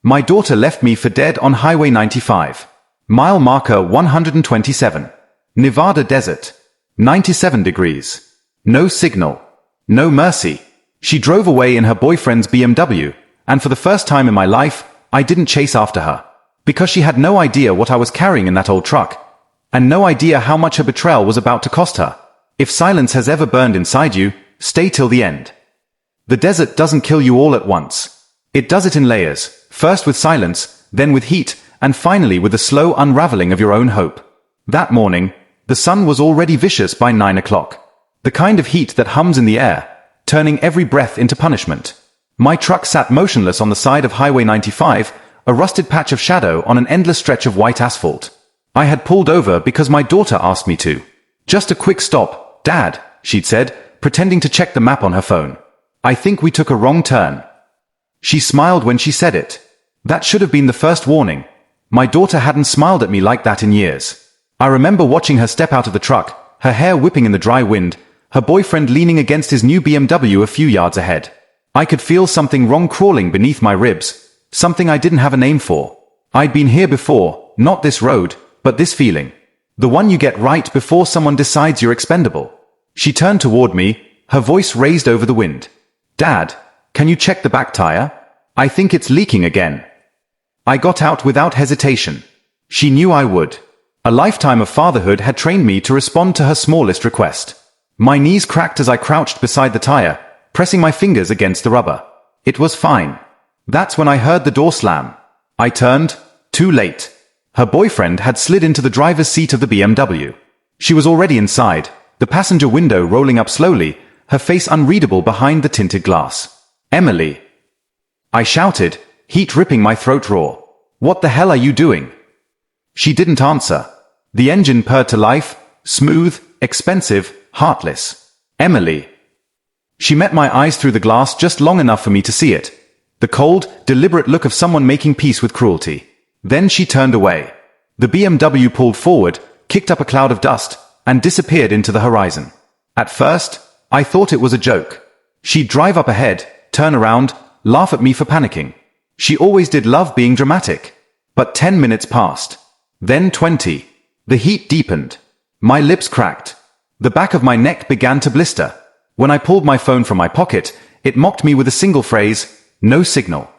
My daughter left me for dead on Highway 95. Mile marker 127. Nevada desert. 97 degrees. No signal. No mercy. She drove away in her boyfriend's BMW, and for the first time in my life, I didn't chase after her. Because she had no idea what I was carrying in that old truck, and no idea how much her betrayal was about to cost her. If silence has ever burned inside you, stay till the end. The desert doesn't kill you all at once. It does it in layers, first with silence, then with heat, and finally with the slow unraveling of your own hope. That morning, the sun was already vicious by 9 o'clock. The kind of heat that hums in the air, turning every breath into punishment. My truck sat motionless on the side of Highway 95, a rusted patch of shadow on an endless stretch of white asphalt. I had pulled over because my daughter asked me to. Just a quick stop, Dad, she'd said, pretending to check the map on her phone. I think we took a wrong turn. She smiled when she said it. That should have been the first warning. My daughter hadn't smiled at me like that in years. I remember watching her step out of the truck, her hair whipping in the dry wind, her boyfriend leaning against his new BMW a few yards ahead. I could feel something wrong crawling beneath my ribs, something I didn't have a name for. I'd been here before, not this road, but this feeling. The one you get right before someone decides you're expendable. She turned toward me, her voice raised over the wind. Dad, can you check the back tire? I think it's leaking again. I got out without hesitation. She knew I would. A lifetime of fatherhood had trained me to respond to her smallest request. My knees cracked as I crouched beside the tire, pressing my fingers against the rubber. It was fine. That's when I heard the door slam. I turned, too late. Her boyfriend had slid into the driver's seat of the BMW. She was already inside, the passenger window rolling up slowly, her face unreadable behind the tinted glass. Emily. I shouted, heat ripping my throat raw. What the hell are you doing? She didn't answer. The engine purred to life, smooth, expensive, heartless. Emily. She met my eyes through the glass just long enough for me to see it. The cold, deliberate look of someone making peace with cruelty. Then she turned away. The BMW pulled forward, kicked up a cloud of dust, and disappeared into the horizon. At first, I thought it was a joke. She'd drive up ahead, turn around, laugh at me for panicking. She always did love being dramatic. But 10 minutes passed. Then 20. The heat deepened. My lips cracked. The back of my neck began to blister. When I pulled my phone from my pocket, it mocked me with a single phrase, no signal.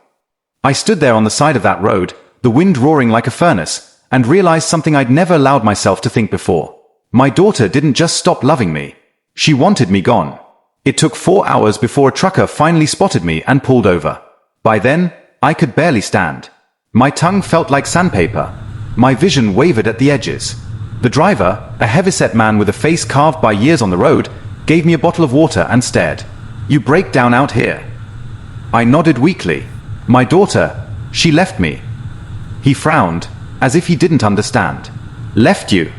I stood there on the side of that road, the wind roaring like a furnace, and realized something I'd never allowed myself to think before. My daughter didn't just stop loving me. She wanted me gone. It took 4 hours before a trucker finally spotted me and pulled over. By then, I could barely stand. My tongue felt like sandpaper. My vision wavered at the edges. The driver, a heavyset man with a face carved by years on the road, gave me a bottle of water and stared. You break down out here. I nodded weakly. My daughter, she left me. He frowned, as if he didn't understand. Left you.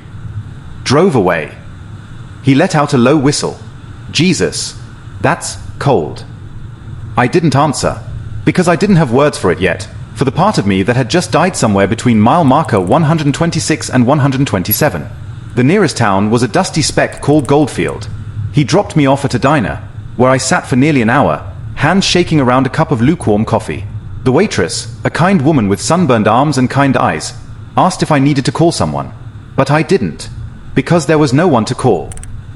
Drove away. He let out a low whistle. Jesus, that's cold. I didn't answer, because I didn't have words for it yet, for the part of me that had just died somewhere between mile marker 126 and 127. The nearest town was a dusty speck called Goldfield. He dropped me off at a diner, where I sat for nearly an hour, hands shaking around a cup of lukewarm coffee. The waitress, a kind woman with sunburned arms and kind eyes, asked if I needed to call someone. But I didn't, because there was no one to call.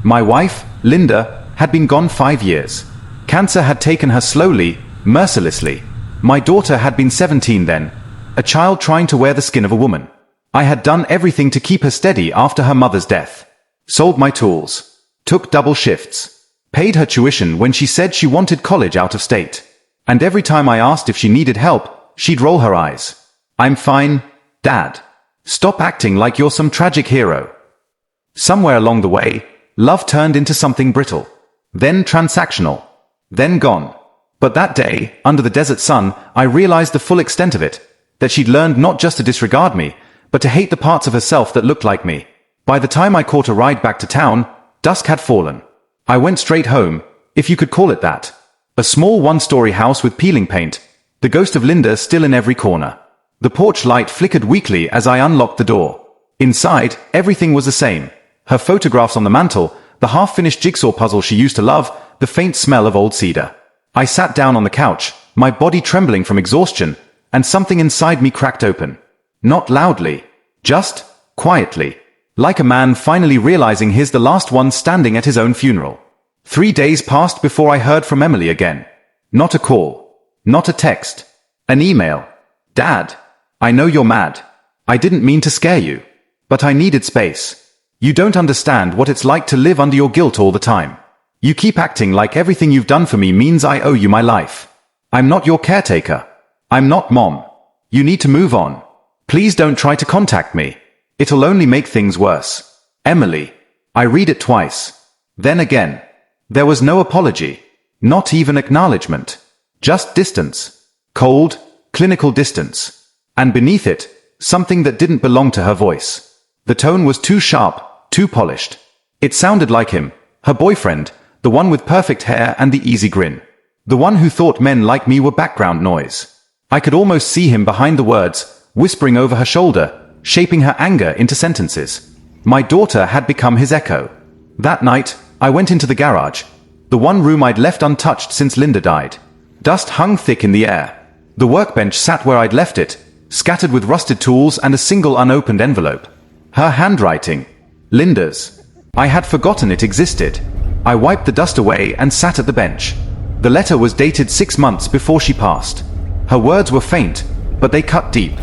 My wife, Linda, had been gone 5 years. Cancer had taken her slowly, mercilessly. My daughter had been 17 then, a child trying to wear the skin of a woman. I had done everything to keep her steady after her mother's death. Sold my tools. Took double shifts. Paid her tuition when she said she wanted college out of state. And every time I asked if she needed help, she'd roll her eyes. I'm fine, Dad. Stop acting like you're some tragic hero. Somewhere along the way, love turned into something brittle. Then transactional. Then gone. But that day, under the desert sun, I realized the full extent of it. That she'd learned not just to disregard me, but to hate the parts of herself that looked like me. By the time I caught a ride back to town, dusk had fallen. I went straight home, if you could call it that. A small one-story house with peeling paint, the ghost of Linda still in every corner. The porch light flickered weakly as I unlocked the door. Inside, everything was the same. Her photographs on the mantel, the half-finished jigsaw puzzle she used to love, the faint smell of old cedar. I sat down on the couch, my body trembling from exhaustion, and something inside me cracked open. Not loudly, just quietly, like a man finally realizing he's the last one standing at his own funeral. 3 days passed before I heard from Emily again. Not a call, not a text, an email. Dad, I know you're mad. I didn't mean to scare you, but I needed space. You don't understand what it's like to live under your guilt all the time. You keep acting like everything you've done for me means I owe you my life. I'm not your caretaker. I'm not Mom. You need to move on. Please don't try to contact me. It'll only make things worse. Emily. I read it twice. Then again. There was no apology. Not even acknowledgement. Just distance. Cold, clinical distance. And beneath it, something that didn't belong to her voice. The tone was too sharp, too polished. It sounded like him, her boyfriend, the one with perfect hair and the easy grin. The one who thought men like me were background noise. I could almost see him behind the words, whispering over her shoulder, shaping her anger into sentences. My daughter had become his echo. That night, I went into the garage, the one room I'd left untouched since Linda died. Dust hung thick in the air. The workbench sat where I'd left it, scattered with rusted tools and a single unopened envelope. Her handwriting. Linda's. I had forgotten it existed. I wiped the dust away and sat at the bench. The letter was dated 6 months before she passed. Her words were faint, but they cut deep.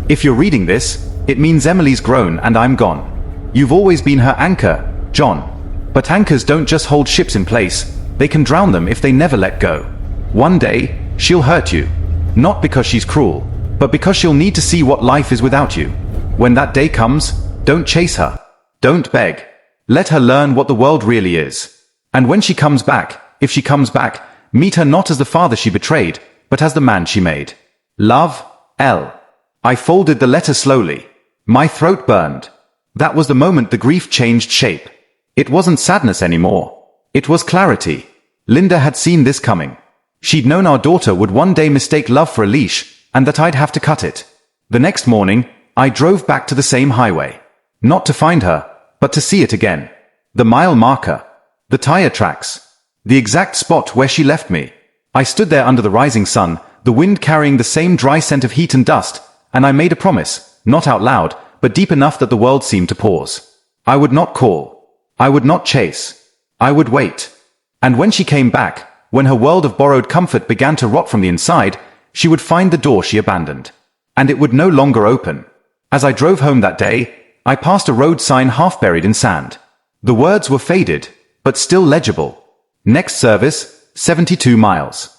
If you're reading this, it means Emily's grown and I'm gone. You've always been her anchor, John. But anchors don't just hold ships in place, they can drown them if they never let go. One day, she'll hurt you. Not because she's cruel, but because she'll need to see what life is without you. When that day comes, don't chase her. Don't beg. Let her learn what the world really is. And when she comes back, if she comes back, meet her not as the father she betrayed, but as the man she made. Love, L. I folded the letter slowly. My throat burned. That was the moment the grief changed shape. It wasn't sadness anymore. It was clarity. Linda had seen this coming. She'd known our daughter would one day mistake love for a leash, and that I'd have to cut it. The next morning, I drove back to the same highway. Not to find her, but to see it again. The mile marker. The tire tracks. The exact spot where she left me. I stood there under the rising sun, the wind carrying the same dry scent of heat and dust, and I made a promise, not out loud, but deep enough that the world seemed to pause. I would not call. I would not chase. I would wait. And when she came back, when her world of borrowed comfort began to rot from the inside, she would find the door she abandoned. And it would no longer open. As I drove home that day, I passed a road sign half buried in sand. The words were faded, but still legible. Next service, 72 miles.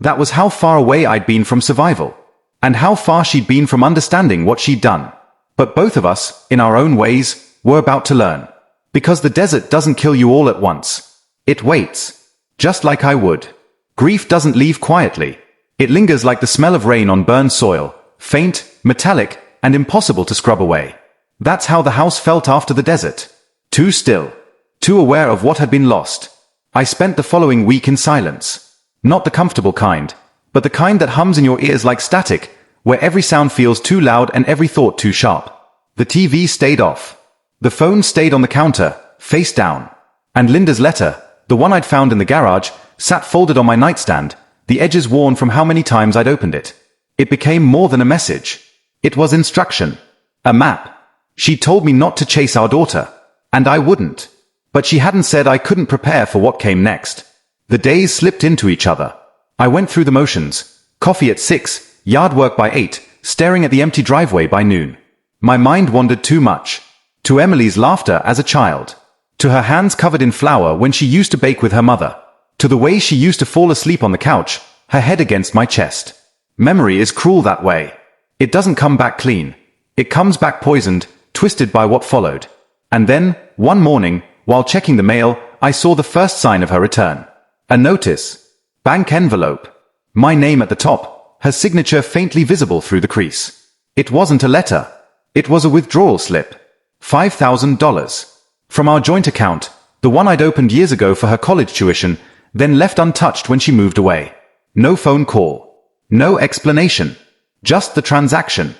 That was how far away I'd been from survival. And how far she'd been from understanding what she'd done. But both of us, in our own ways, were about to learn. Because the desert doesn't kill you all at once. It waits. Just like I would. Grief doesn't leave quietly. It lingers like the smell of rain on burned soil, faint, metallic, and impossible to scrub away. That's how the house felt after the desert. Too still. Too aware of what had been lost. I spent the following week in silence. Not the comfortable kind, but the kind that hums in your ears like static, where every sound feels too loud and every thought too sharp. The TV stayed off. The phone stayed on the counter, face down. And Linda's letter, the one I'd found in the garage, sat folded on my nightstand, the edges worn from how many times I'd opened it. It became more than a message. It was instruction. A map. She'd told me not to chase our daughter. And I wouldn't. But she hadn't said I couldn't prepare for what came next. The days slipped into each other. I went through the motions. Coffee at 6, yard work by 8, staring at the empty driveway by noon. My mind wandered too much. To Emily's laughter as a child. To her hands covered in flour when she used to bake with her mother. To the way she used to fall asleep on the couch, her head against my chest. Memory is cruel that way. It doesn't come back clean. It comes back poisoned, twisted by what followed. And then, one morning, while checking the mail, I saw the first sign of her return. A notice. Bank envelope. My name at the top, her signature faintly visible through the crease. It wasn't a letter. It was a withdrawal slip. $5,000. From our joint account, the one I'd opened years ago for her college tuition, then left untouched when she moved away. No phone call. No explanation. Just the transaction.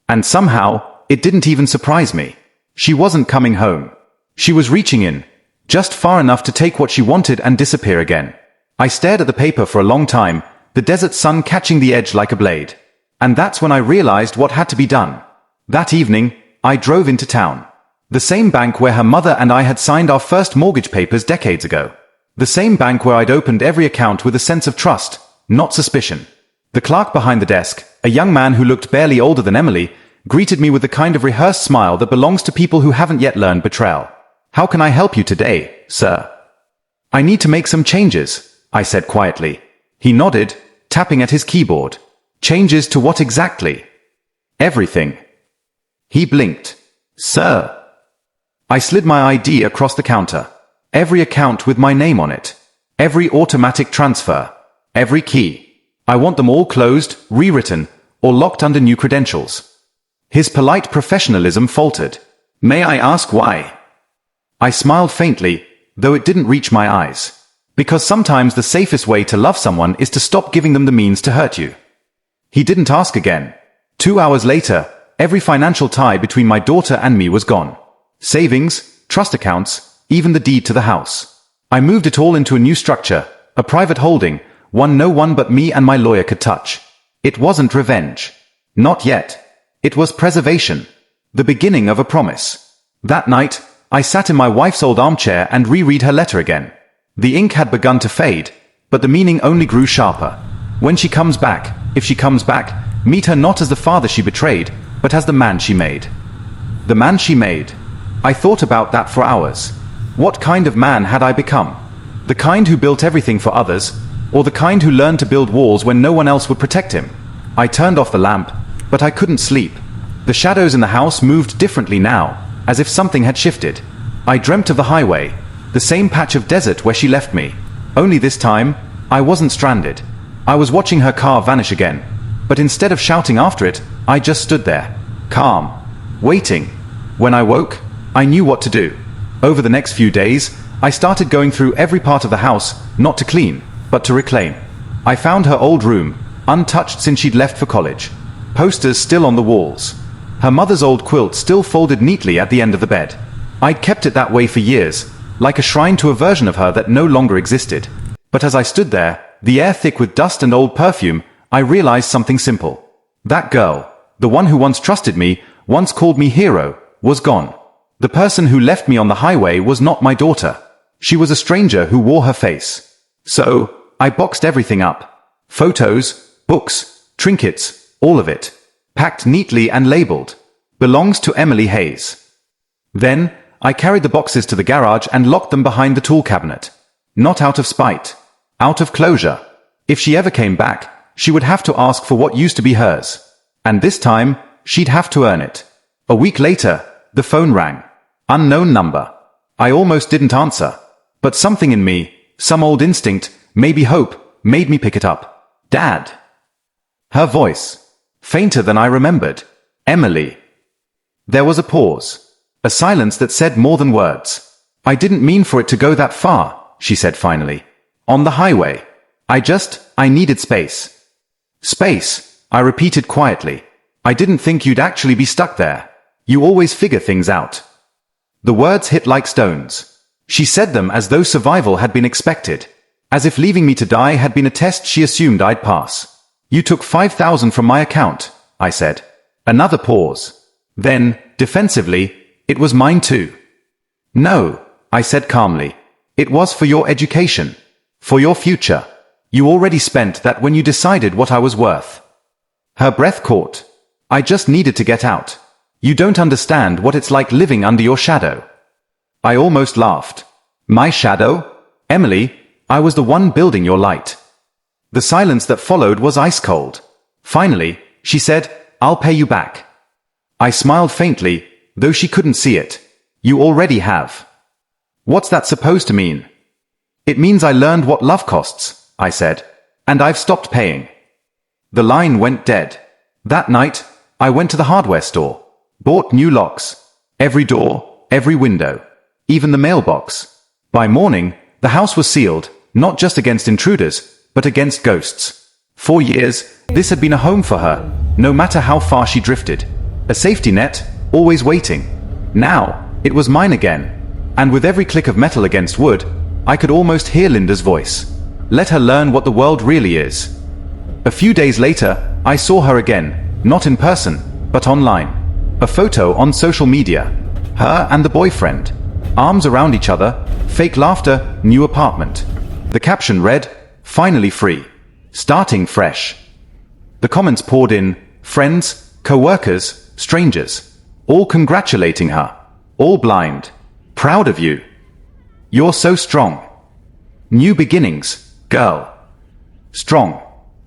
And somehow, it didn't even surprise me. She wasn't coming home. She was reaching in, just far enough to take what she wanted and disappear again. I stared at the paper for a long time, the desert sun catching the edge like a blade. And that's when I realized what had to be done. That evening, I drove into town. The same bank where her mother and I had signed our first mortgage papers decades ago. The same bank where I'd opened every account with a sense of trust, not suspicion. The clerk behind the desk, a young man who looked barely older than Emily, greeted me with the kind of rehearsed smile that belongs to people who haven't yet learned betrayal. "How can I help you today, sir?" "I need to make some changes," I said quietly. He nodded, tapping at his keyboard. "Changes to what exactly?" "Everything." He blinked. "Sir." I slid my ID across the counter. Every account with my name on it. Every automatic transfer. Every key. I want them all closed, rewritten, or locked under new credentials. His polite professionalism faltered. "May I ask why?" I smiled faintly, though it didn't reach my eyes. Because sometimes the safest way to love someone is to stop giving them the means to hurt you. He didn't ask again. 2 hours later, every financial tie between my daughter and me was gone. Savings, trust accounts, even the deed to the house. I moved it all into a new structure, a private holding, one no one but me and my lawyer could touch. It wasn't revenge. Not yet. It was preservation. The beginning of a promise. That night, I sat in my wife's old armchair and reread her letter again. The ink had begun to fade, but the meaning only grew sharper. When she comes back, if she comes back, meet her not as the father she betrayed, but as the man she made. The man she made. I thought about that for hours. What kind of man had I become? The kind who built everything for others, or the kind who learned to build walls when no one else would protect him? I turned off the lamp, but I couldn't sleep. The shadows in the house moved differently now, as if something had shifted. I dreamt of the highway, the same patch of desert where she left me. Only this time, I wasn't stranded. I was watching her car vanish again, but instead of shouting after it, I just stood there, calm, waiting. When I woke, I knew what to do. Over the next few days, I started going through every part of the house, not to clean, but to reclaim. I found her old room, untouched since she'd left for college. Posters still on the walls. Her mother's old quilt still folded neatly at the end of the bed. I'd kept it that way for years, like a shrine to a version of her that no longer existed. But as I stood there, the air thick with dust and old perfume, I realized something simple. That girl, the one who once trusted me, once called me hero, was gone. The person who left me on the highway was not my daughter. She was a stranger who wore her face. So, I boxed everything up. Photos, books, trinkets, all of it. Packed neatly and labeled. Belongs to Emily Hayes. Then, I carried the boxes to the garage and locked them behind the tool cabinet. Not out of spite. Out of closure. If she ever came back, she would have to ask for what used to be hers. And this time, she'd have to earn it. A week later, the phone rang. Unknown number. I almost didn't answer. But something in me, some old instinct, maybe hope, made me pick it up. Dad. Her voice. Fainter than I remembered. Emily. There was a pause. A silence that said more than words. "I didn't mean for it to go that far," she said finally. "On the highway. I needed space." "Space," I repeated quietly. "I didn't think you'd actually be stuck there. You always figure things out." The words hit like stones. She said them as though survival had been expected. As if leaving me to die had been a test she assumed I'd pass. "You took 5,000 from my account," I said. Another pause. Then, defensively, "It was mine too." "No," I said calmly. "It was for your education. For your future. You already spent that when you decided what I was worth." Her breath caught. "I just needed to get out. You don't understand what it's like living under your shadow." I almost laughed. "My shadow? Emily, I was the one building your light." The silence that followed was ice cold. Finally, she said, "I'll pay you back." I smiled faintly, though she couldn't see it. "You already have." "What's that supposed to mean?" "It means I learned what love costs," I said. "And I've stopped paying." The line went dead. That night, I went to the hardware store. Bought new locks. Every door, every window. Even the mailbox. By morning, the house was sealed, not just against intruders, but against ghosts. For years, this had been a home for her, no matter how far she drifted. A safety net, always waiting. Now, it was mine again. And with every click of metal against wood, I could almost hear Linda's voice. Let her learn what the world really is. A few days later, I saw her again, not in person, but online. A photo on social media. Her and the boyfriend. Arms around each other, fake laughter, new apartment. The caption read, "Finally free. Starting fresh." The comments poured in, friends, co-workers, strangers. All congratulating her. All blind. Proud of you. You're so strong. New beginnings, girl. Strong.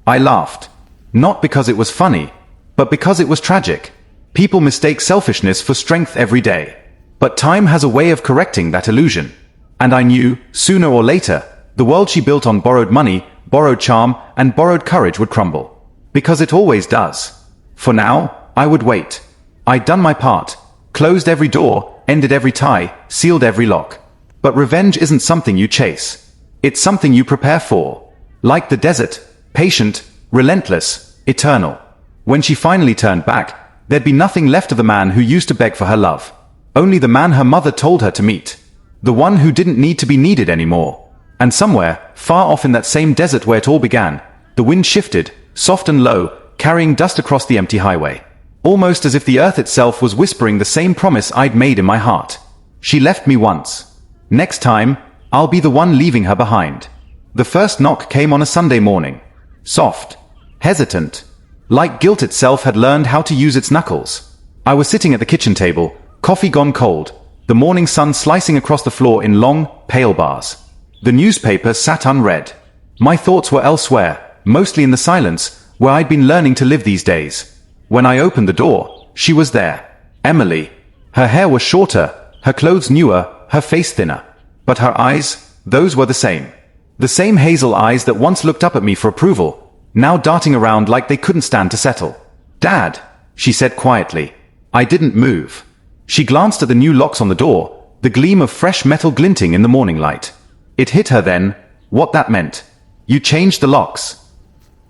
I laughed. Not because it was funny, but because it was tragic. People mistake selfishness for strength every day. But time has a way of correcting that illusion. And I knew, sooner or later, the world she built on borrowed money, borrowed charm, and borrowed courage would crumble. Because it always does. For now, I would wait. I'd done my part. Closed every door, ended every tie, sealed every lock. But revenge isn't something you chase. It's something you prepare for. Like the desert, patient, relentless, eternal. When she finally turned back, there'd be nothing left of the man who used to beg for her love. Only the man her mother told her to meet. The one who didn't need to be needed anymore. And somewhere, far off in that same desert where it all began, the wind shifted, soft and low, carrying dust across the empty highway. Almost as if the earth itself was whispering the same promise I'd made in my heart. She left me once. Next time, I'll be the one leaving her behind. The first knock came on a Sunday morning. Soft. Hesitant. Like guilt itself had learned how to use its knuckles. I was sitting at the kitchen table, coffee gone cold, the morning sun slicing across the floor in long, pale bars. The newspaper sat unread. My thoughts were elsewhere, mostly in the silence, where I'd been learning to live these days. When I opened the door, she was there. Emily. Her hair was shorter, her clothes newer, her face thinner. But her eyes, those were the same. The same hazel eyes that once looked up at me for approval, now darting around like they couldn't stand to settle. "Dad," she said quietly. I didn't move. She glanced at the new locks on the door, the gleam of fresh metal glinting in the morning light. It hit her then, what that meant. "You changed the locks."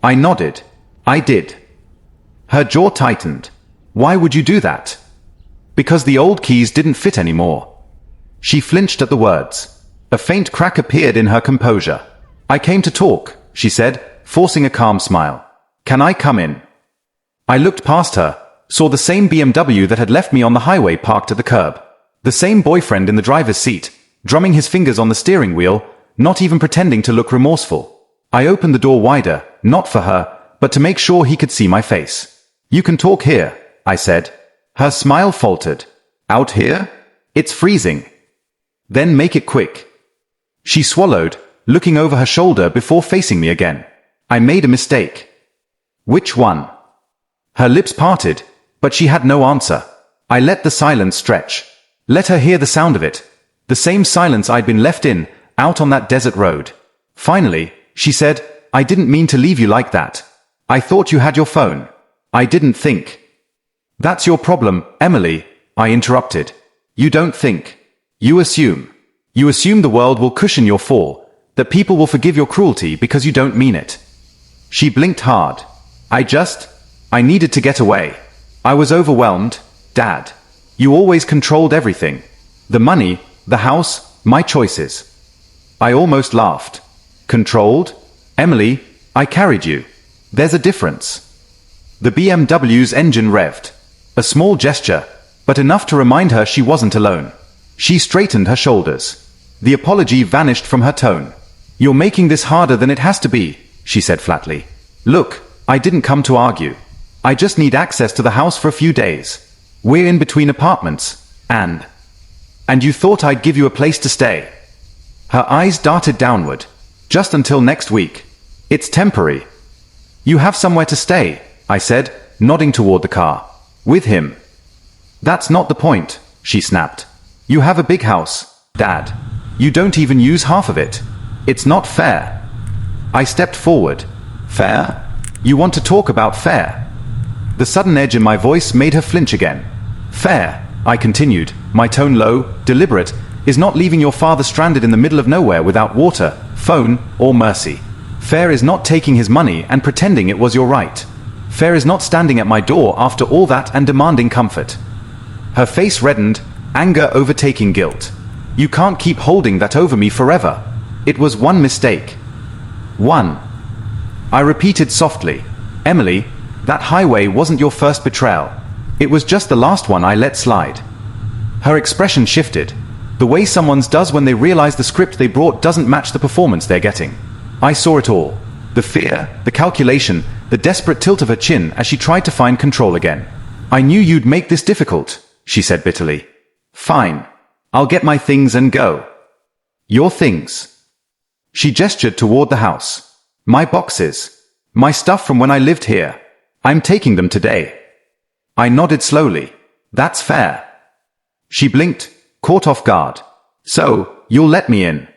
I nodded. "I did." Her jaw tightened. "Why would you do that?" "Because the old keys didn't fit anymore." She flinched at the words. A faint crack appeared in her composure. "I came to talk," she said, forcing a calm smile. "Can I come in?" I looked past her, saw the same BMW that had left me on the highway parked at the curb. The same boyfriend in the driver's seat, drumming his fingers on the steering wheel, not even pretending to look remorseful. I opened the door wider, not for her, but to make sure he could see my face. "You can talk here," I said. Her smile faltered. "Out here? It's freezing." "Then make it quick." She swallowed, looking over her shoulder before facing me again. "I made a mistake." "Which one?" Her lips parted, but she had no answer. I let the silence stretch. Let her hear the sound of it. The same silence I'd been left in, out on that desert road. Finally, she said, "I didn't mean to leave you like that. I thought you had your phone. I didn't think." "That's your problem, Emily," I interrupted. "You don't think. You assume. You assume the world will cushion your fall, that people will forgive your cruelty because you don't mean it." She blinked hard. I needed to get away. I was overwhelmed, Dad. You always controlled everything. The money, the house, my choices. I almost laughed. "Controlled? Emily, I carried you. There's a difference." The BMW's engine revved. A small gesture, but enough to remind her she wasn't alone. She straightened her shoulders. The apology vanished from her tone. "You're making this harder than it has to be," she said flatly. "Look, I didn't come to argue. I just need access to the house for a few days. We're in between apartments, and you thought I'd give you a place to stay." Her eyes darted downward. "Just until next week. It's temporary." "You have somewhere to stay," I said, nodding toward the car. "With him." "That's not the point," she snapped. "You have a big house, Dad. You don't even use half of it. It's not fair." I stepped forward. "Fair? You want to talk about fair?" The sudden edge in my voice made her flinch again. "Fair," I continued, my tone low, deliberate, "is not leaving your father stranded in the middle of nowhere without water, phone, or mercy. Fair is not taking his money and pretending it was your right. Fair is not standing at my door after all that and demanding comfort." Her face reddened, anger overtaking guilt. "You can't keep holding that over me forever. It was one mistake." "One." I repeated softly. "Emily, That highway wasn't your first betrayal. It was just the last one I let slide." Her expression shifted, the way someone's does when they realize the script they brought doesn't match the performance they're getting. I saw it all. The fear, the calculation, the desperate tilt of her chin as she tried to find control again. "I knew you'd make this difficult," she said bitterly. "Fine. I'll get my things and go." "Your things?" She gestured toward the house. "My boxes. My stuff from when I lived here. I'm taking them today." I nodded slowly. "That's fair." She blinked, caught off guard. "So, you'll let me in?"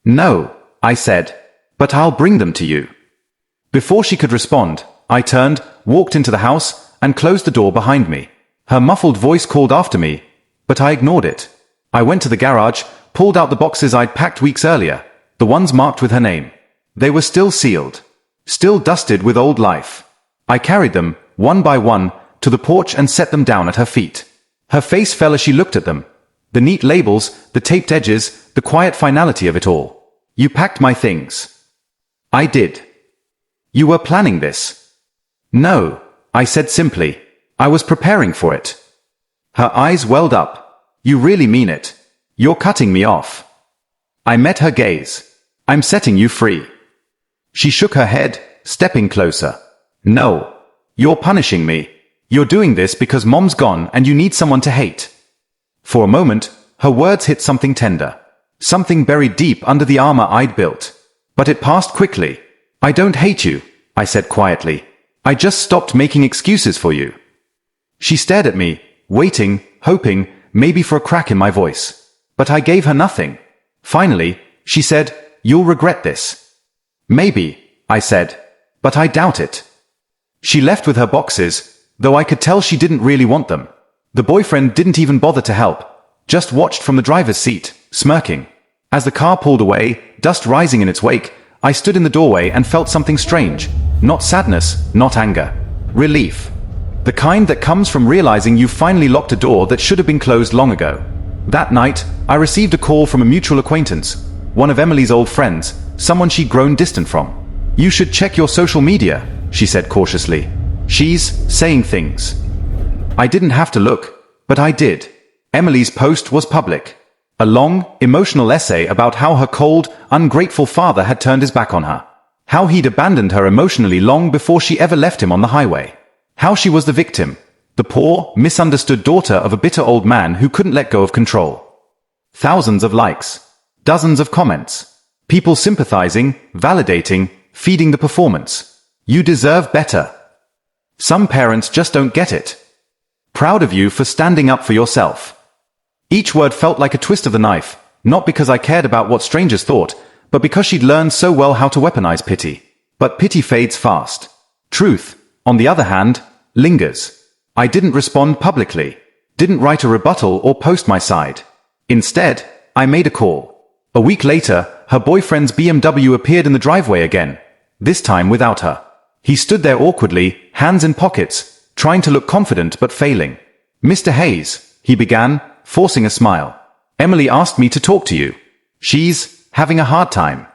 "No," I said, "but I'll bring them to you." Before she could respond, I turned, walked into the house, and closed the door behind me. Her muffled voice called after me, but I ignored it. I went to the garage, pulled out the boxes I'd packed weeks earlier, the ones marked with her name. They were still sealed, still dusted with old life. I carried them, one by one, to the porch and set them down at her feet. Her face fell as she looked at them. The neat labels, the taped edges, the quiet finality of it all. "You packed my things." "I did." "You were planning this?" "No," I said simply. "I was preparing for it." Her eyes welled up. "You really mean it? You're cutting me off." I met her gaze. "I'm setting you free." She shook her head, stepping closer. "No. You're punishing me. You're doing this because Mom's gone and you need someone to hate." For a moment, her words hit something tender. Something buried deep under the armor I'd built. But it passed quickly. "I don't hate you," I said quietly. "I just stopped making excuses for you." She stared at me, waiting, hoping, maybe for a crack in my voice. But I gave her nothing. Finally, she said, "You'll regret this." "Maybe," I said, "but I doubt it." She left with her boxes, though I could tell she didn't really want them. The boyfriend didn't even bother to help, just watched from the driver's seat, smirking. As the car pulled away, dust rising in its wake, I stood in the doorway and felt something strange. Not sadness, not anger. Relief. The kind that comes from realizing you've finally locked a door that should have been closed long ago. That night, I received a call from a mutual acquaintance, one of Emily's old friends, someone she'd grown distant from. "You should check your social media," she said cautiously. "She's saying things." I didn't have to look, but I did. Emily's post was public. A long, emotional essay about how her cold, ungrateful father had turned his back on her. How he'd abandoned her emotionally long before she ever left him on the highway. How she was the victim, the poor, misunderstood daughter of a bitter old man who couldn't let go of control. Thousands of likes. Dozens of comments. People sympathizing, validating, feeding the performance. "You deserve better." Some parents just don't get it. "Proud of you for standing up for yourself." Each word felt like a twist of the knife, not because I cared about what strangers thought, but because she'd learned so well how to weaponize pity. But pity fades fast. Truth, on the other hand, lingers. I didn't respond publicly, didn't write a rebuttal or post my side. Instead, I made a call. A week later, her boyfriend's BMW appeared in the driveway again, this time without her. He stood there awkwardly, hands in pockets, trying to look confident but failing. "Mr. Hayes," he began, forcing a smile. "Emily asked me to talk to you. She's having a hard time."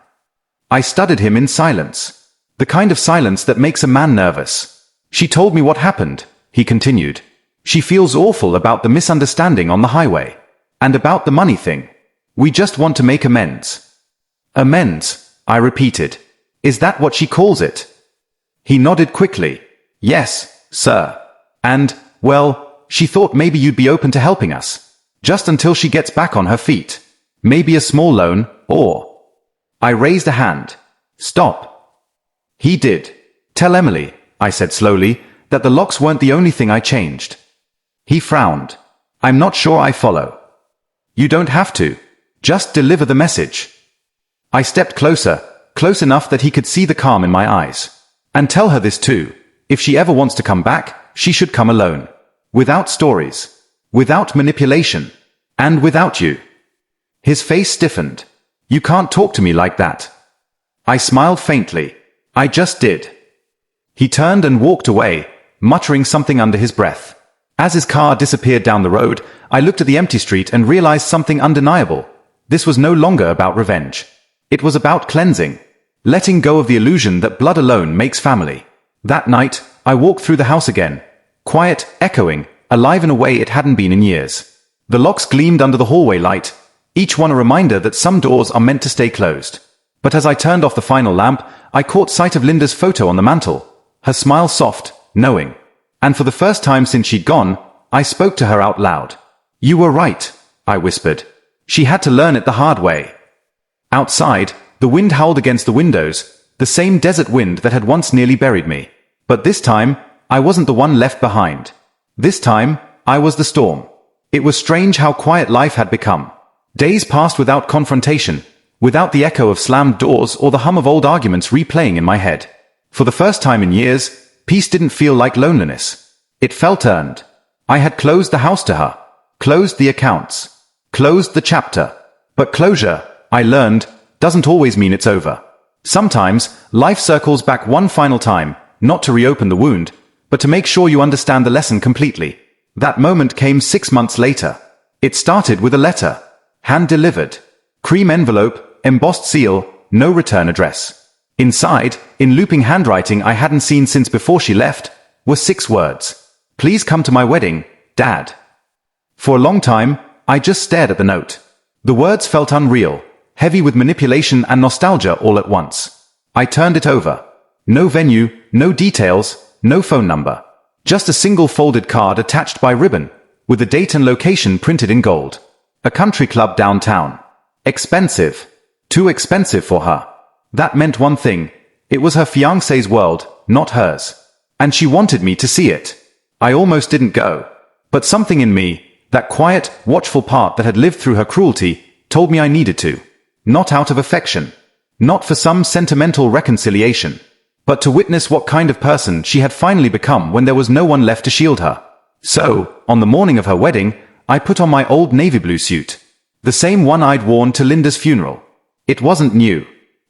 I studied him in silence. The kind of silence that makes a man nervous. "She told me what happened," he continued. "She feels awful about the misunderstanding on the highway. And about the money thing. We just want to make amends." "Amends," I repeated. "Is that what she calls it?" He nodded quickly. "Yes, sir. And, well, she thought maybe you'd be open to helping us. Just until she gets back on her feet. Maybe a small loan, or..." I raised a hand. "Stop." He did. "Tell Emily," I said slowly, "that the locks weren't the only thing I changed." He frowned. "I'm not sure I follow." "You don't have to. Just deliver the message." I stepped closer, close enough that he could see the calm in my eyes. "And tell her this too. If she ever wants to come back, she should come alone. Without stories. Without manipulation. And without you." His face stiffened. "You can't talk to me like that." I smiled faintly. "I just did." He turned and walked away, muttering something under his breath. As his car disappeared down the road, I looked at the empty street and realized something undeniable. This was no longer about revenge. It was about cleansing. Letting go of the illusion that blood alone makes family. That night, I walked through the house again. Quiet, echoing, alive in a way it hadn't been in years. The locks gleamed under the hallway light, each one a reminder that some doors are meant to stay closed. But as I turned off the final lamp, I caught sight of Linda's photo on the mantel, her smile soft, knowing. And for the first time since she'd gone, I spoke to her out loud. "You were right," I whispered. She had to learn it the hard way. Outside, the wind howled against the windows, the same desert wind that had once nearly buried me. But this time, I wasn't the one left behind. This time, I was the storm. It was strange how quiet life had become. Days passed without confrontation, without the echo of slammed doors or the hum of old arguments replaying in my head. For the first time in years, peace didn't feel like loneliness. It felt earned. I had closed the house to her, closed the accounts, closed the chapter. But closure, I learned, doesn't always mean it's over. Sometimes, life circles back one final time, not to reopen the wound, but to make sure you understand the lesson completely. That moment came 6 months later. It started with a letter. Hand-delivered. Cream envelope, embossed seal, no return address. Inside, in looping handwriting I hadn't seen since before she left, were 6 words. "Please come to my wedding, Dad." For a long time, I just stared at the note. The words felt unreal, heavy with manipulation and nostalgia all at once. I turned it over. No venue, no details, no phone number. Just a single folded card attached by ribbon, with the date and location printed in gold. A country club downtown. Expensive. Too expensive for her. That meant one thing. It was her fiancé's world, not hers. And she wanted me to see it. I almost didn't go. But something in me, that quiet, watchful part that had lived through her cruelty, told me I needed to. Not out of affection. Not for some sentimental reconciliation. But to witness what kind of person she had finally become when there was no one left to shield her. So, on the morning of her wedding, I put on my old navy blue suit. The same one I'd worn to Linda's funeral. It wasn't new.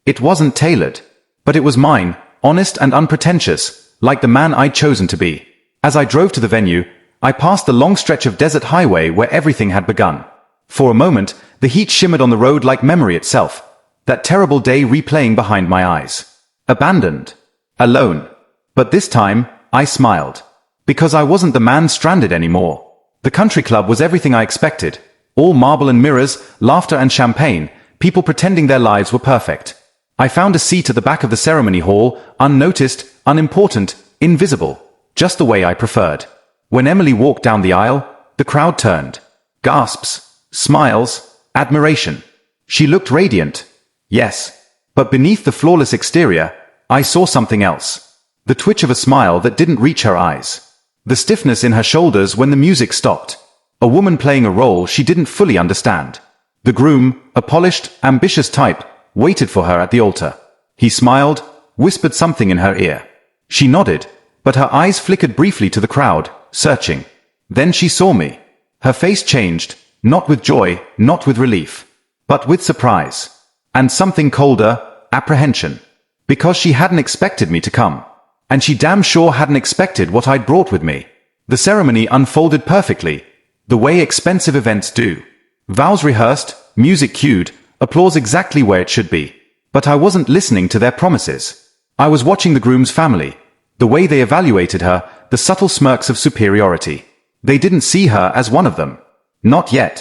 It wasn't tailored. But it was mine, honest and unpretentious, like the man I'd chosen to be. As I drove to the venue, I passed the long stretch of desert highway where everything had begun. For a moment, the heat shimmered on the road like memory itself, that terrible day replaying behind my eyes. Abandoned. Alone. But this time, I smiled. Because I wasn't the man stranded anymore. The country club was everything I expected. All marble and mirrors, laughter and champagne, people pretending their lives were perfect. I found a seat at the back of the ceremony hall, unnoticed, unimportant, invisible, just the way I preferred. When Emily walked down the aisle, the crowd turned. Gasps, smiles, admiration. She looked radiant. Yes. But beneath the flawless exterior, I saw something else. The twitch of a smile that didn't reach her eyes. The stiffness in her shoulders when the music stopped. A woman playing a role she didn't fully understand. The groom, a polished, ambitious type, waited for her at the altar. He smiled, whispered something in her ear. She nodded, but her eyes flickered briefly to the crowd, searching. Then she saw me. Her face changed, not with joy, not with relief, but with surprise. And something colder, apprehension. Because she hadn't expected me to come. And she damn sure hadn't expected what I'd brought with me. The ceremony unfolded perfectly, the way expensive events do. Vows rehearsed, music cued, applause exactly where it should be. But I wasn't listening to their promises. I was watching the groom's family, the way they evaluated her, the subtle smirks of superiority. They didn't see her as one of them. Not yet.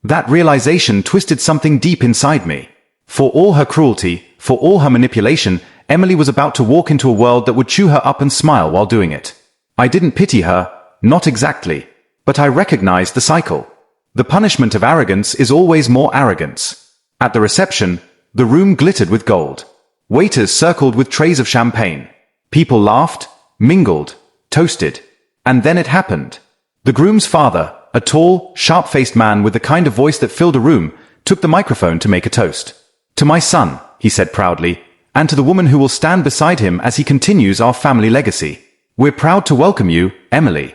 That realization twisted something deep inside me. For all her cruelty, for all her manipulation, Emily was about to walk into a world that would chew her up and smile while doing it. I didn't pity her, not exactly. But I recognized the cycle. The punishment of arrogance is always more arrogance. At the reception, the room glittered with gold. Waiters circled with trays of champagne. People laughed, mingled, toasted. And then it happened. The groom's father, a tall, sharp-faced man with the kind of voice that filled a room, took the microphone to make a toast. "To my son," he said proudly, "and to the woman who will stand beside him as he continues our family legacy. We're proud to welcome you, Emily."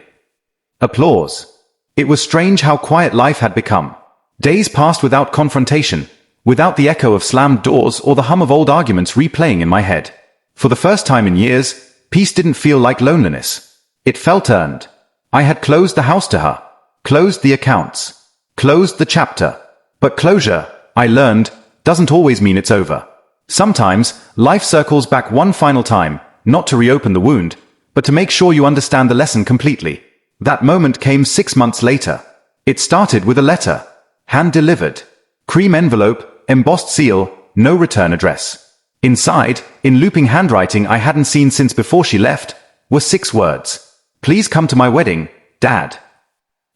Applause. It was strange how quiet life had become. Days passed without confrontation, without the echo of slammed doors or the hum of old arguments replaying in my head. For the first time in years, peace didn't feel like loneliness. It felt earned. I had closed the house to her, closed the accounts, closed the chapter. But closure, I learned, doesn't always mean it's over. Sometimes, life circles back one final time, not to reopen the wound, But to make sure you understand the lesson completely, that moment came 6 months later. It started with a letter. Hand-delivered. Cream envelope, embossed seal, no return address. Inside, in looping handwriting I hadn't seen since before she left, were 6 words. Please come to my wedding, Dad.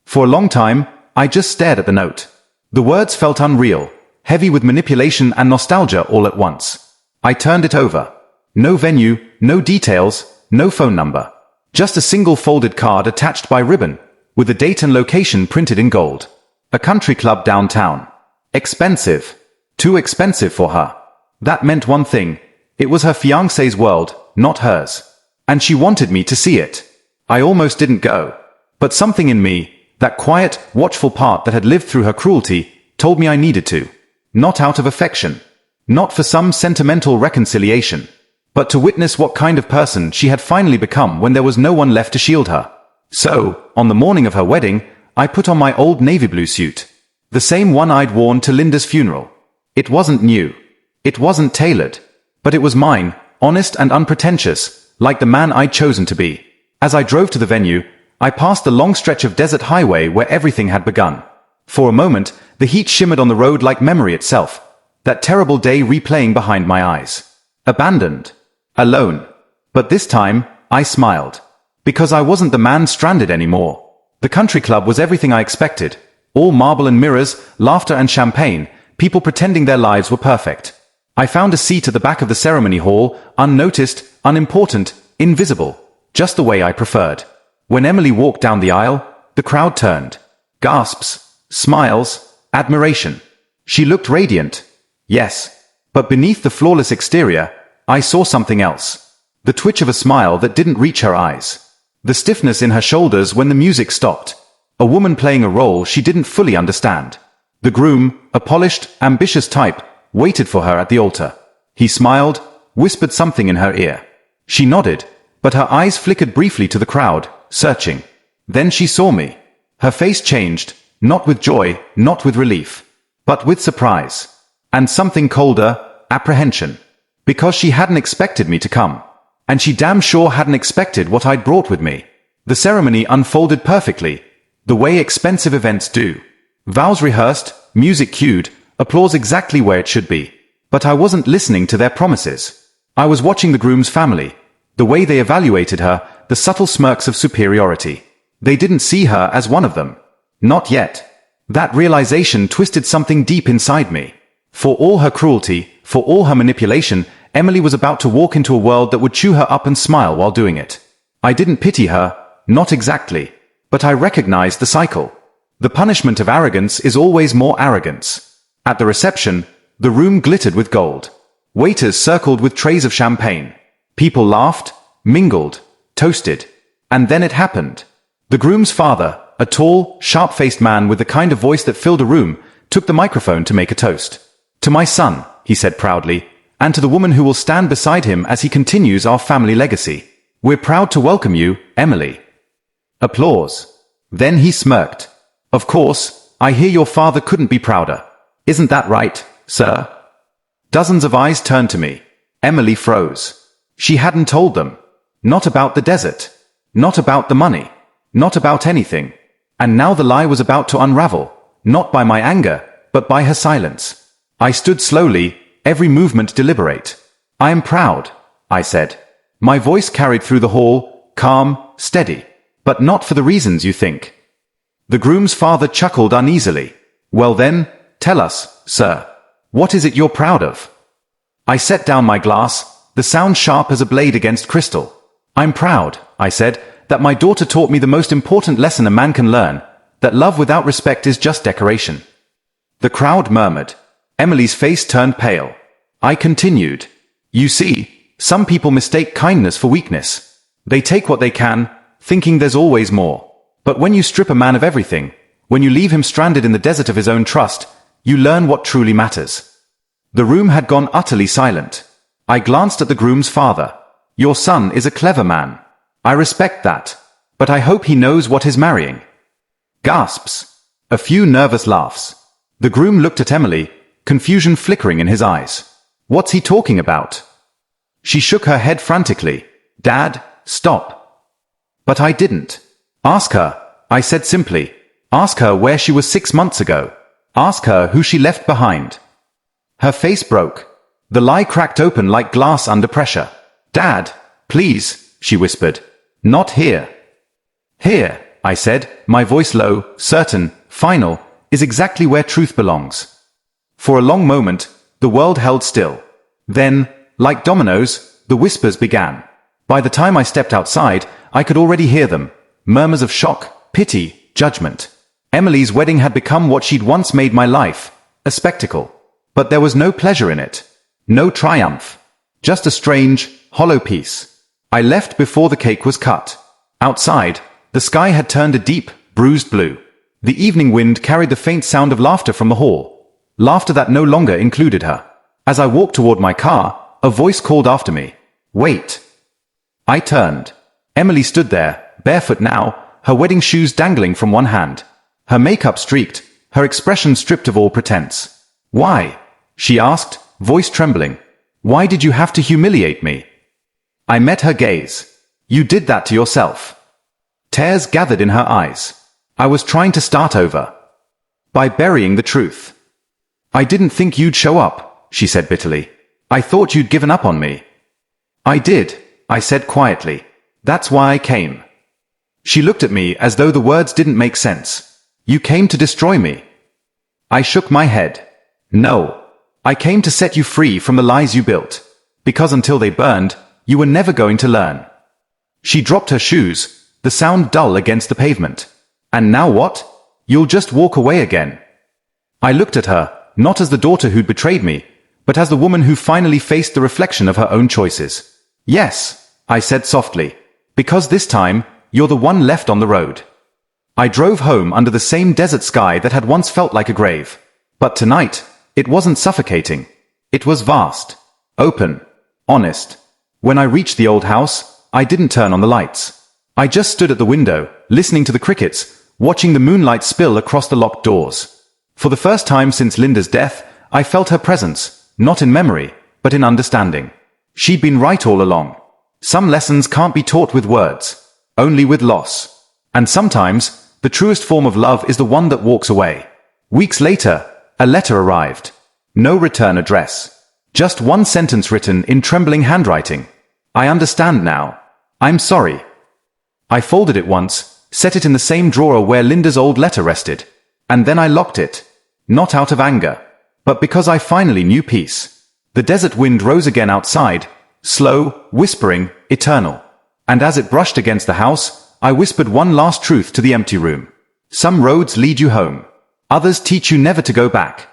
For a long time, I just stared at the note. The words felt unreal, heavy with manipulation and nostalgia all at once. I turned it over. No venue, no details, no phone number. Just a single folded card attached by ribbon, with the date and location printed in gold. A country club downtown. Expensive. Too expensive for her. That meant one thing. It was her fiancé's world, not hers. And she wanted me to see it. I almost didn't go. But something in me, that quiet, watchful part that had lived through her cruelty, told me I needed to. Not out of affection. Not for some sentimental reconciliation. But to witness what kind of person she had finally become when there was no one left to shield her. So, on the morning of her wedding, I put on my old navy blue suit. The same one I'd worn to Linda's funeral. It wasn't new. It wasn't tailored. But it was mine, honest and unpretentious, like the man I'd chosen to be. As I drove to the venue, I passed the long stretch of desert highway where everything had begun. For a moment, the heat shimmered on the road like memory itself. That terrible day replaying behind my eyes. Abandoned. Alone. But this time, I smiled. Because I wasn't the man stranded anymore. The country club was everything I expected. All marble and mirrors, laughter and champagne, people pretending their lives were perfect. I found a seat at the back of the ceremony hall, unnoticed, unimportant, invisible, just the way I preferred. When Emily walked down the aisle, the crowd turned. Gasps, smiles, admiration. She looked radiant. Yes. But beneath the flawless exterior, I saw something else. The twitch of a smile that didn't reach her eyes. The stiffness in her shoulders when the music stopped. A woman playing a role she didn't fully understand. The groom, a polished, ambitious type, waited for her at the altar. He smiled, whispered something in her ear. She nodded, but her eyes flickered briefly to the crowd, searching. Then she saw me. Her face changed, not with joy, not with relief, but with surprise. And something colder, apprehension. Because she hadn't expected me to come. And she damn sure hadn't expected what I'd brought with me. The ceremony unfolded perfectly, the way expensive events do. Vows rehearsed, music cued, applause exactly where it should be. But I wasn't listening to their promises. I was watching the groom's family, the way they evaluated her, the subtle smirks of superiority. They didn't see her as one of them. Not yet. That realization twisted something deep inside me. For all her cruelty, for all her manipulation, Emily was about to walk into a world that would chew her up and smile while doing it. I didn't pity her, not exactly. But I recognized the cycle. The punishment of arrogance is always more arrogance. At the reception, the room glittered with gold. Waiters circled with trays of champagne. People laughed, mingled, toasted. And then it happened. The groom's father, a tall, sharp-faced man with the kind of voice that filled a room, took the microphone to make a toast. To my son, he said proudly, and to the woman who will stand beside him as he continues our family legacy. We're proud to welcome you, Emily. Applause. Then he smirked. Of course, I hear your father couldn't be prouder. Isn't that right, sir? Dozens of eyes turned to me. Emily froze. She hadn't told them. Not about the desert. Not about the money. Not about anything. And now the lie was about to unravel, not by my anger, but by her silence. I stood slowly, every movement deliberate. I am proud, I said. My voice carried through the hall, calm, steady. But not for the reasons you think. The groom's father chuckled uneasily. Well then, tell us, sir. What is it you're proud of? I set down my glass, the sound sharp as a blade against crystal. I'm proud, I said, that my daughter taught me the most important lesson a man can learn, that love without respect is just decoration. The crowd murmured. Emily's face turned pale. I continued. You see, some people mistake kindness for weakness. They take what they can, thinking there's always more. But when you strip a man of everything, when you leave him stranded in the desert of his own trust, you learn what truly matters. The room had gone utterly silent. I glanced at the groom's father. Your son is a clever man. I respect that. But I hope he knows what he's marrying. Gasps. A few nervous laughs. The groom looked at Emily, confusion flickering in his eyes. What's he talking about? She shook her head frantically. Dad, stop. But I didn't. Ask her, I said simply. Ask her where she was 6 months ago. Ask her who she left behind. Her face broke. The lie cracked open like glass under pressure. Dad, please, she whispered. Not here. Here, I said, my voice low, certain, final, is exactly where truth belongs. For a long moment, the world held still. Then, like dominoes, the whispers began. By the time I stepped outside, I could already hear them. Murmurs of shock, pity, judgment. Emily's wedding had become what she'd once made my life, a spectacle. But there was no pleasure in it. No triumph. Just a strange, hollow peace. I left before the cake was cut. Outside, the sky had turned a deep, bruised blue. The evening wind carried the faint sound of laughter from the hall. Laughter that no longer included her. As I walked toward my car, a voice called after me. Wait. I turned. Emily stood there, barefoot now, her wedding shoes dangling from one hand. Her makeup streaked, her expression stripped of all pretense. Why? She asked, voice trembling. Why did you have to humiliate me? I met her gaze. You did that to yourself. Tears gathered in her eyes. I was trying to start over. By burying the truth. I didn't think you'd show up, she said bitterly. I thought you'd given up on me. I did, I said quietly. That's why I came. She looked at me as though the words didn't make sense. You came to destroy me. I shook my head. No. I came to set you free from the lies you built. Because until they burned, you were never going to learn. She dropped her shoes, the sound dull against the pavement. And now what? You'll just walk away again. I looked at her, not as the daughter who'd betrayed me, but as the woman who finally faced the reflection of her own choices. Yes, I said softly. Because this time, you're the one left on the road. I drove home under the same desert sky that had once felt like a grave. But tonight, it wasn't suffocating. It was vast, open, honest. When I reached the old house, I didn't turn on the lights. I just stood at the window, listening to the crickets, watching the moonlight spill across the locked doors. For the first time since Linda's death, I felt her presence, not in memory, but in understanding. She'd been right all along. Some lessons can't be taught with words, only with loss. And sometimes, the truest form of love is the one that walks away. Weeks later, a letter arrived. No return address. Just one sentence written in trembling handwriting. I understand now. I'm sorry. I folded it once, set it in the same drawer where Linda's old letter rested. And then I locked it. Not out of anger, but because I finally knew peace. The desert wind rose again outside, slow, whispering, eternal. And as it brushed against the house, I whispered one last truth to the empty room. Some roads lead you home. Others teach you never to go back.